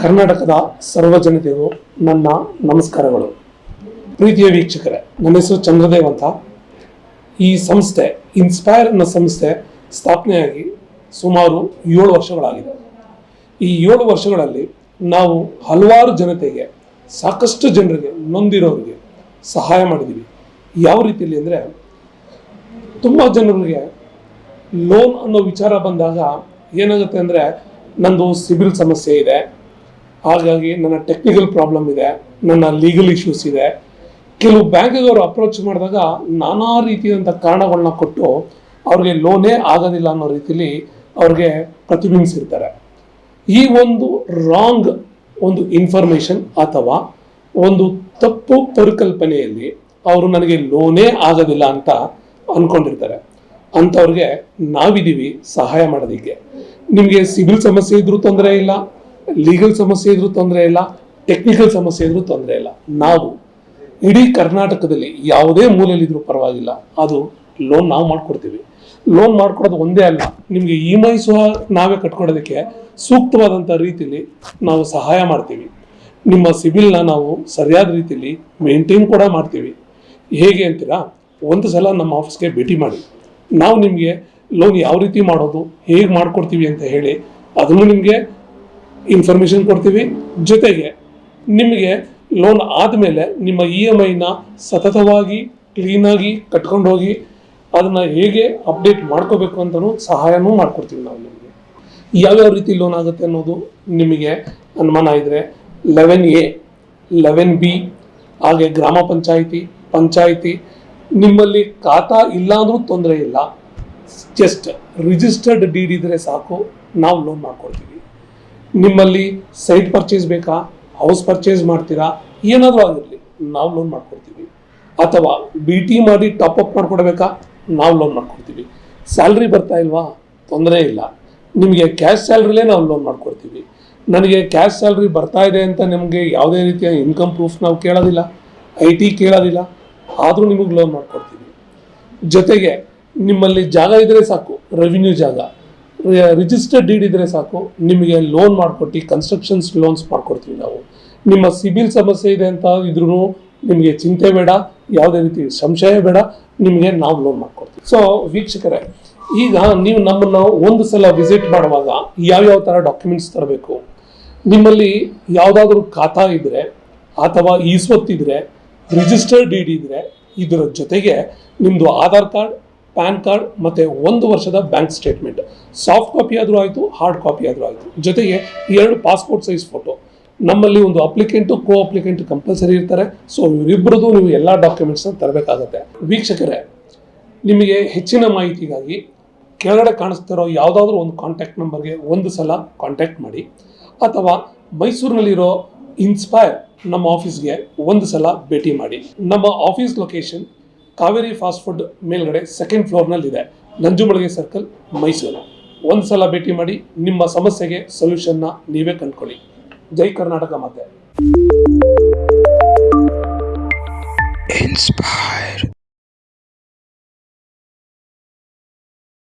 ಕರ್ನಾಟಕದ ಸರ್ವ ಜನತೆಗೂ ನನ್ನ ನಮಸ್ಕಾರಗಳು. ಪ್ರೀತಿಯ ವೀಕ್ಷಕರೇ, ನನ್ನ ಹೆಸರು ಚಂದ್ರದೇವ್ ಅಂತ. ಈ ಸಂಸ್ಥೆ ಇನ್ಸ್ಪೈರ್ ಅನ್ನೋ ಸಂಸ್ಥೆ ಸ್ಥಾಪನೆಯಾಗಿ ಸುಮಾರು 7 ವರ್ಷಗಳಾಗಿದೆ. ಈ 7 ವರ್ಷಗಳಲ್ಲಿ ನಾವು ಹಲವಾರು ಜನತೆಗೆ, ಸಾಕಷ್ಟು ಜನರಿಗೆ, ನೊಂದಿರೋರಿಗೆ ಸಹಾಯ ಮಾಡಿದ್ದೀವಿ. ಯಾವ ರೀತಿಯಲ್ಲಿ ಅಂದರೆ, ತುಂಬ ಜನರಿಗೆ ಲೋನ್ ಅನ್ನೋ ವಿಚಾರ ಬಂದಾಗ ಏನಾಗುತ್ತೆ ಅಂದರೆ, ನಂದು ಸಿಬಿಲ್ ಸಮಸ್ಯೆ ಇದೆ, ಹಾಗಾಗಿ ನನ್ನ ಟೆಕ್ನಿಕಲ್ ಪ್ರಾಬ್ಲಮ್ ಇದೆ, ನನ್ನ ಲೀಗಲ್ ಇಶ್ಯೂಸ್ ಇದೆ. ಕೆಲವು ಬ್ಯಾಂಕ್ಗವರು ಅಪ್ರೋಚ್ ಮಾಡಿದಾಗ ನಾನಾ ರೀತಿಯಾದಂಥ ಕಾರಣಗಳನ್ನ ಕೊಟ್ಟು ಅವ್ರಿಗೆ ಲೋನೇ ಆಗೋದಿಲ್ಲ ಅನ್ನೋ ರೀತಿಯಲ್ಲಿ ಅವ್ರಿಗೆ ಪ್ರತಿಬಿಂಬಿಸಿರ್ತಾರೆ. ಈ ಒಂದು ರಾಂಗ್ ಒಂದು ಇನ್ಫಾರ್ಮೇಷನ್ ಅಥವಾ ಒಂದು ತಪ್ಪು ಪರಿಕಲ್ಪನೆಯಲ್ಲಿ ಅವರು ನನಗೆ ಲೋನೇ ಆಗೋದಿಲ್ಲ ಅಂತ ಅಂದ್ಕೊಂಡಿರ್ತಾರೆ. ಅಂಥವ್ರಿಗೆ ನಾವಿದ್ದೀವಿ ಸಹಾಯ ಮಾಡೋದಕ್ಕೆ. ನಿಮಗೆ ಸಿಬಿಲ್ ಸಮಸ್ಯೆ ಇದ್ರೂ ತೊಂದರೆ ಇಲ್ಲ, ಲೀಗಲ್ ಸಮಸ್ಯೆ ಇದ್ರೂ ತೊಂದರೆ ಇಲ್ಲ, ಟೆಕ್ನಿಕಲ್ ಸಮಸ್ಯೆ ಇದ್ರೂ ತೊಂದರೆ ಇಲ್ಲ. ನಾವು ಇಡೀ ಕರ್ನಾಟಕದಲ್ಲಿ ಯಾವುದೇ ಮೂಲೆಯಲ್ಲಿದ್ರೂ ಪರವಾಗಿಲ್ಲ, ಅದು ಲೋನ್ ನಾವು ಮಾಡಿಕೊಡ್ತೀವಿ. ಲೋನ್ ಮಾಡ್ಕೊಡೋದು ಒಂದೇ ಅಲ್ಲ, ನಿಮಗೆ EMI ಸಹ ನಾವೇ ಕಟ್ಕೊಡೋದಕ್ಕೆ ಸೂಕ್ತವಾದಂಥ ರೀತಿಯಲ್ಲಿ ನಾವು ಸಹಾಯ ಮಾಡ್ತೀವಿ. ನಿಮ್ಮ ಸಿಬಿಲ್ನ ನಾವು ಸರಿಯಾದ ರೀತಿಯಲ್ಲಿ ಮೇಂಟೈನ್ ಕೂಡ ಮಾಡ್ತೀವಿ. ಹೇಗೆ ಅಂತೀರಾ, ಒಂದು ಸಲ ನಮ್ಮ ಆಫೀಸ್ಗೆ ಭೇಟಿ ಮಾಡಿ, ನಾವು ನಿಮಗೆ ಲೋನ್ ಯಾವ ರೀತಿ ಮಾಡೋದು, ಹೇಗೆ ಮಾಡ್ಕೊಡ್ತೀವಿ ಅಂತ ಹೇಳಿ ಅದನ್ನು ನಿಮಗೆ ಇನ್ಫಾರ್ಮೇಷನ್ ಕೊಡ್ತೀವಿ. ಜೊತೆಗೆ ನಿಮಗೆ ಲೋನ್ ಆದಮೇಲೆ ನಿಮ್ಮ EMIನ ಸತತವಾಗಿ ಕ್ಲೀನಾಗಿ ಕಟ್ಕೊಂಡು ಹೋಗಿ ಅದನ್ನು ಹೇಗೆ ಅಪ್ಡೇಟ್ ಮಾಡ್ಕೋಬೇಕು ಅಂತಲೂ ಸಹಾಯನೂ ಮಾಡ್ಕೊಡ್ತೀವಿ ನಾವು ನಿಮಗೆ. ಯಾವ್ಯಾವ ರೀತಿ ಲೋನ್ ಆಗುತ್ತೆ ಅನ್ನೋದು ನಿಮಗೆ ಅನುಮಾನ ಇದ್ದರೆ 11A 11B ಹಾಗೆ ಗ್ರಾಮ ಪಂಚಾಯಿತಿ ನಿಮ್ಮಲ್ಲಿ ಖಾತಾ ಇಲ್ಲ ಅಂದರೂ ತೊಂದರೆ ಇಲ್ಲ, ಜಸ್ಟ್ ರಿಜಿಸ್ಟರ್ಡ್ ಡೀಡ್ ಇದ್ದರೆ ಸಾಕು, ನಾವು ಲೋನ್ ಮಾಡ್ಕೊಡ್ತೀವಿ. ನಿಮ್ಮಲ್ಲಿ ಸೈಟ್ ಪರ್ಚೇಸ್ ಬೇಕಾ, ಹೌಸ್ ಪರ್ಚೇಸ್ ಮಾಡ್ತೀರಾ, ಏನಾದರೂ ಆಗಿರಲಿ ನಾವು ಲೋನ್ ಮಾಡ್ಕೊಡ್ತೀವಿ. ಅಥವಾ BT ಮಾಡಿ ಟಾಪಪ್ ಮಾಡ್ಕೊಡ್ಬೇಕಾ, ನಾವು ಲೋನ್ ಮಾಡ್ಕೊಡ್ತೀವಿ. ಸ್ಯಾಲ್ರಿ ಬರ್ತಾ ಇಲ್ವಾ, ತೊಂದರೆ ಇಲ್ಲ, ನಿಮಗೆ ಕ್ಯಾಶ್ ಸ್ಯಾಲ್ರಿಲೇ ನಾವು ಲೋನ್ ಮಾಡ್ಕೊಡ್ತೀವಿ. ನನಗೆ ಕ್ಯಾಶ್ ಸ್ಯಾಲ್ರಿ ಬರ್ತಾ ಇದೆ ಅಂತ ನಿಮಗೆ ಯಾವುದೇ ರೀತಿಯ ಇನ್ಕಮ್ ಪ್ರೂಫ್ ನಾವು ಕೇಳೋದಿಲ್ಲ, IT ಕೇಳೋದಿಲ್ಲ, ಆದರೂ ನಿಮಗೆ ಲೋನ್ ಮಾಡ್ಕೊಡ್ತೀವಿ. ಜೊತೆಗೆ ನಿಮ್ಮಲ್ಲಿ ಜಾಗ ಇದ್ದರೆ ಸಾಕು, ರೆವಿನ್ಯೂ ಜಾಗ, ರಿಜಿಸ್ಟರ್ಡ್ ಡೀಡ್ ಇದ್ದರೆ ಸಾಕು, ನಿಮಗೆ ಲೋನ್ ಮಾಡಿಕೊಟ್ಟು ಕನ್ಸ್ಟ್ರಕ್ಷನ್ಸ್ ಲೋನ್ಸ್ ಮಾಡ್ಕೊಡ್ತೀವಿ ನಾವು. ನಿಮ್ಮ ಸಿಬಿಲ್ ಸಮಸ್ಯೆ ಇದೆ ಅಂತ ಇದ್ರೂ ನಿಮಗೆ ಚಿಂತೆ ಬೇಡ, ಯಾವುದೇ ರೀತಿ ಸಂಶಯ ಬೇಡ, ನಿಮಗೆ ನಾವು ಲೋನ್ ಮಾಡ್ಕೊಡ್ತೀವಿ. ಸೊ ವೀಕ್ಷಕರೇ, ಈಗ ನೀವು ನಮ್ಮನ್ನು ಒಂದು ಸಲ ವಿಸಿಟ್ ಮಾಡುವಾಗ ಯಾವ್ಯಾವ ಥರ ಡಾಕ್ಯುಮೆಂಟ್ಸ್ ತರಬೇಕು, ನಿಮ್ಮಲ್ಲಿ ಯಾವುದಾದ್ರೂ ಖಾತಾ ಇದ್ದರೆ ಅಥವಾ ಸ್ವತ್ತಿದ್ರೆ, ರಿಜಿಸ್ಟರ್ಡ್ ಡೀಡ್ ಇದ್ದರೆ, ಇದರ ಜೊತೆಗೆ ನಿಮ್ಮದು ಆಧಾರ್ ಕಾರ್ಡ್, ಪ್ಯಾನ್ ಕಾರ್ಡ್ ಮತ್ತು 1 ವರ್ಷದ ಬ್ಯಾಂಕ್ ಸ್ಟೇಟ್ಮೆಂಟ್, ಸಾಫ್ಟ್ ಕಾಪಿ ಆದರೂ ಆಯಿತು, ಹಾರ್ಡ್ ಕಾಪಿ ಆದರೂ ಆಯಿತು, ಜೊತೆಗೆ 2 ಪಾಸ್ಪೋರ್ಟ್ ಸೈಜ್ ಫೋಟೋ. ನಮ್ಮಲ್ಲಿ ಒಂದು ಅಪ್ಲಿಕೆಂಟು, ಕೋ ಅಪ್ಲಿಕೆಂಟ್ ಕಂಪಲ್ಸರಿ ಇರ್ತಾರೆ. ಸೊ ಇವರಿಬ್ಬರದು ನೀವು ಎಲ್ಲ ಡಾಕ್ಯುಮೆಂಟ್ಸ್ನ ತರಬೇಕಾಗತ್ತೆ. ವೀಕ್ಷಕರೇ, ನಿಮಗೆ ಹೆಚ್ಚಿನ ಮಾಹಿತಿಗಾಗಿ ಕೆಳಗಡೆ ಕಾಣಿಸ್ತಿರೋ ಯಾವುದಾದ್ರೂ ಒಂದು ಕಾಂಟ್ಯಾಕ್ಟ್ ನಂಬರ್ಗೆ ಒಂದು ಸಲ ಕಾಂಟ್ಯಾಕ್ಟ್ ಮಾಡಿ, ಅಥವಾ ಮೈಸೂರಿನಲ್ಲಿರೋ ಇನ್ಸ್ಪೈರ್ ನಮ್ಮ ಆಫೀಸ್ಗೆ ಒಂದು ಸಲ ಭೇಟಿ ಮಾಡಿ. ನಮ್ಮ office location Kaveri fast food ಮೇಲ್ಗಡೆ 2nd ಫ್ಲೋರ್ನಲ್ಲಿದೆ, ನಂಜುಮಳಿಗೆ ಸರ್ಕಲ್, ಮೈಸೂರು. ಒಂದು ಸಲ ಭೇಟಿ ಮಾಡಿ, ನಿಮ್ಮ ಸಮಸ್ಯೆಗೆ ಸೊಲ್ಯೂಷನ್ನ ನೀವೇ ಕಂಡುಕೊಳ್ಳಿ. ಜೈ ಕರ್ನಾಟಕ ಮಾತೆ.